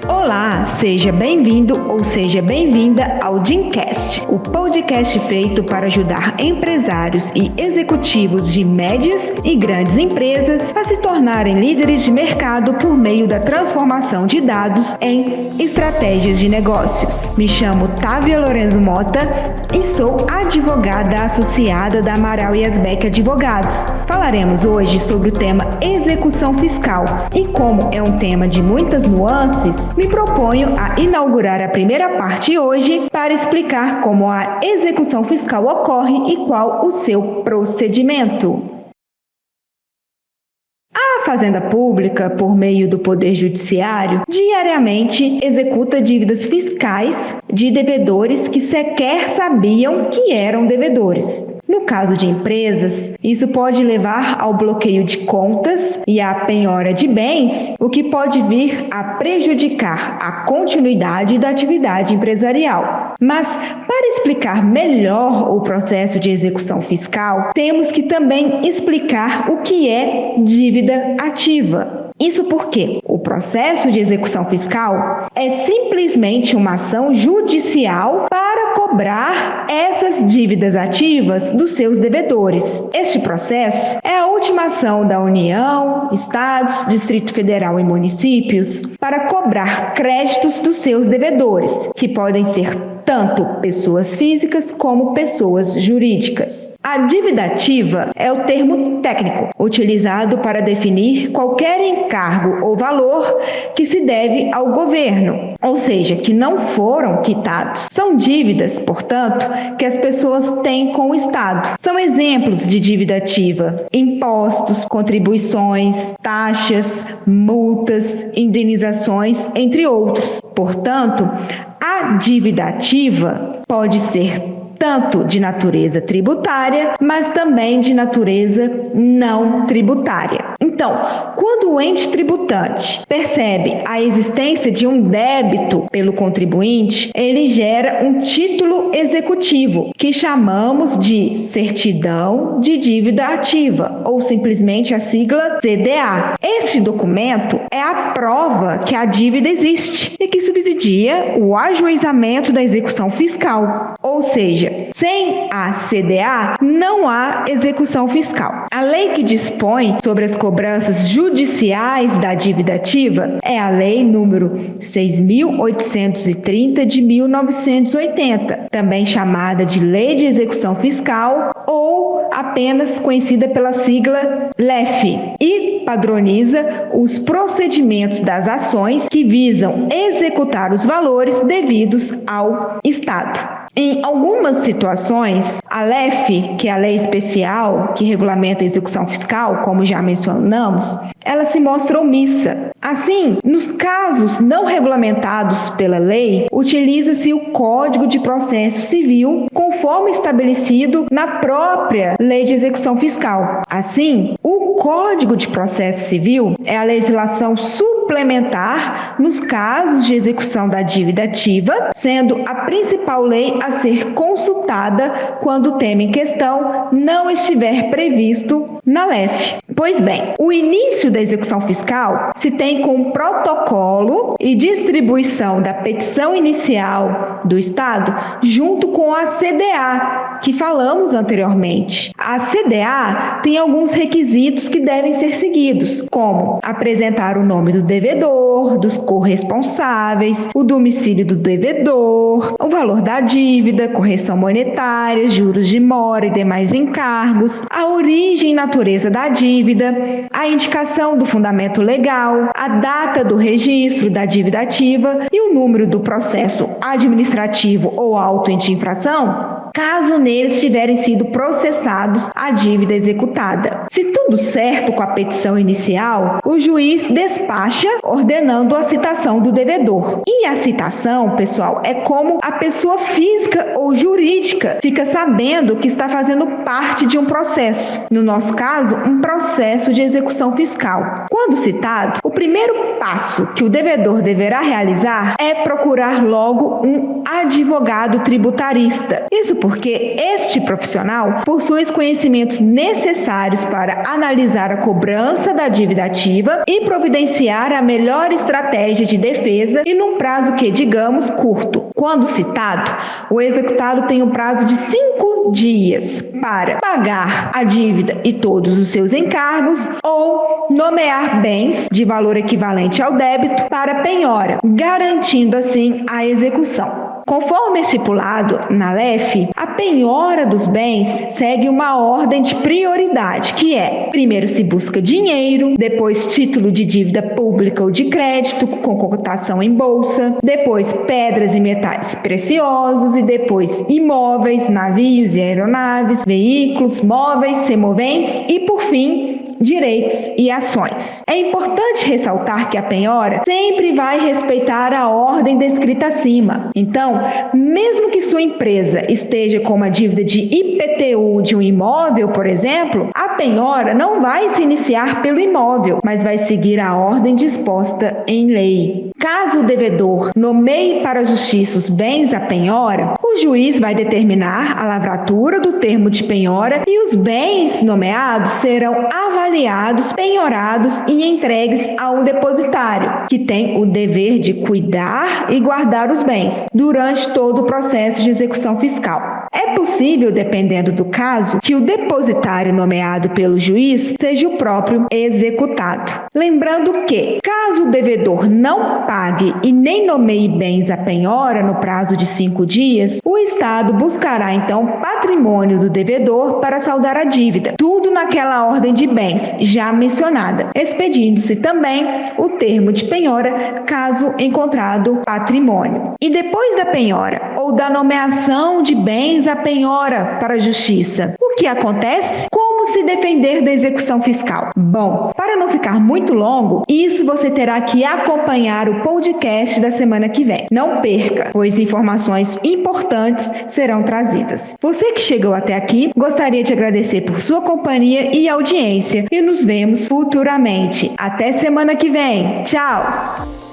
Olá, seja bem-vindo ou seja bem-vinda ao Dincast, o podcast feito para ajudar empresários e executivos de médias e grandes empresas a se tornarem líderes de mercado por meio da transformação de dados em estratégias de negócios. Me chamo Távia Lorenzo Mota e sou advogada associada da Amaral e Asbeck Advogados. Falaremos hoje sobre o tema execução fiscal e como é um tema de muitas nuances, me proponho a inaugurar a primeira parte hoje para explicar como a execução fiscal ocorre e qual o seu procedimento. A Fazenda Pública, por meio do Poder Judiciário, diariamente executa dívidas fiscais de devedores que sequer sabiam que eram devedores. No caso de empresas, isso pode levar ao bloqueio de contas e à penhora de bens, o que pode vir a prejudicar a continuidade da atividade empresarial. Mas, para explicar melhor o processo de execução fiscal, temos que também explicar o que é dívida ativa. Isso porque o processo de execução fiscal é simplesmente uma ação judicial para cobrar essas dívidas ativas dos seus devedores. Este processo é a última ação da União, Estados, Distrito Federal e municípios para cobrar créditos dos seus devedores, que podem ser tanto pessoas físicas como pessoas jurídicas. A dívida ativa é o termo técnico utilizado para definir qualquer encargo ou valor que se deve ao governo, ou seja, que não foram quitados. São dívidas, portanto, que as pessoas têm com o Estado. São exemplos de dívida ativa: impostos, contribuições, taxas, multas, indenizações, entre outros. Portanto, a dívida ativa pode ser tanto de natureza tributária, mas também de natureza não tributária. Então, quando o ente tributante percebe a existência de um débito pelo contribuinte, ele gera um título executivo, que chamamos de certidão de dívida ativa, ou simplesmente a sigla CDA. Este documento é a prova que a dívida existe e que subsidia o ajuizamento da execução fiscal, ou seja, sem a CDA, não há execução fiscal. A lei que dispõe sobre as cobranças judiciais da dívida ativa é a Lei número 6.830 de 1980, também chamada de Lei de Execução Fiscal ou apenas conhecida pela sigla LEF, e padroniza os procedimentos das ações que visam executar os valores devidos ao Estado. Em algumas situações, a LEF, que é a lei especial que regulamenta a execução fiscal, como já mencionamos, ela se mostra omissa. Assim, nos casos não regulamentados pela lei, utiliza-se o Código de Processo Civil, conforme estabelecido na própria Lei de Execução Fiscal. Assim, o Código de Processo Civil é a legislação suplementar nos casos de execução da dívida ativa, sendo a principal lei a ser consultada quando o tema em questão não estiver previsto na LEF. Pois bem, o início da execução fiscal se tem com o protocolo e distribuição da petição inicial do Estado junto com a CDA, que falamos anteriormente. A CDA tem alguns requisitos que devem ser seguidos, como apresentar o nome do devedor, dos corresponsáveis, o domicílio do devedor, o valor da dívida, correção monetária, juros de mora e demais encargos, a origem e natureza da dívida, a indicação do fundamento legal, a data do registro da dívida ativa e o número do processo administrativo ou auto de infração, caso neles tiverem sido processados a dívida executada. Se tudo certo com a petição inicial, o juiz despacha ordenando a citação do devedor. E a citação, pessoal, é como a pessoa física ou jurídica fica sabendo que está fazendo parte de um processo. No nosso caso, um processo de execução fiscal. Quando citado, o primeiro passo que o devedor deverá realizar é procurar logo um advogado tributarista. Isso porque este profissional possui os conhecimentos necessários para analisar a cobrança da dívida ativa e providenciar a melhor estratégia de defesa e num prazo que, digamos, curto. Quando citado, o executado tem um prazo de 5 dias para pagar a dívida e todos os seus encargos ou nomear bens de valor equivalente ao débito para penhora, garantindo assim a execução. Conforme estipulado na LEF, a penhora dos bens segue uma ordem de prioridade, que é: primeiro se busca dinheiro, depois título de dívida pública ou de crédito com cotação em bolsa, depois pedras e metais preciosos e depois imóveis, navios e aeronaves, veículos, móveis, semoventes e, por fim, direitos e ações. É importante ressaltar que a penhora sempre vai respeitar a ordem descrita acima. Então, mesmo que sua empresa esteja com uma dívida de IPTU de um imóvel, por exemplo, a penhora não vai se iniciar pelo imóvel, mas vai seguir a ordem disposta em lei. Caso o devedor nomeie para a justiça os bens à penhora, o juiz vai determinar a lavratura do termo de penhora e os bens nomeados serão avaliados, penhorados e entregues ao depositário, que tem o dever de cuidar e guardar os bens durante todo o processo de execução fiscal. É possível, dependendo do caso, que o depositário nomeado pelo juiz seja o próprio executado. Lembrando que, caso o devedor não pague e nem nomeie bens à penhora no prazo de 5 dias, o Estado buscará então patrimônio do devedor para saldar a dívida, tudo naquela ordem de bens já mencionada, expedindo-se também o termo de penhora caso encontrado patrimônio. E depois da penhora ou da nomeação de bens à penhora para a justiça, o que acontece? Como se defender da execução fiscal? Bom, para não ficar muito longo, isso você terá que acompanhar o podcast da semana que vem. Não perca, pois informações importantes serão trazidas. Você que chegou até aqui, gostaria de agradecer por sua companhia e audiência e nos vemos futuramente. Até semana que vem. Tchau!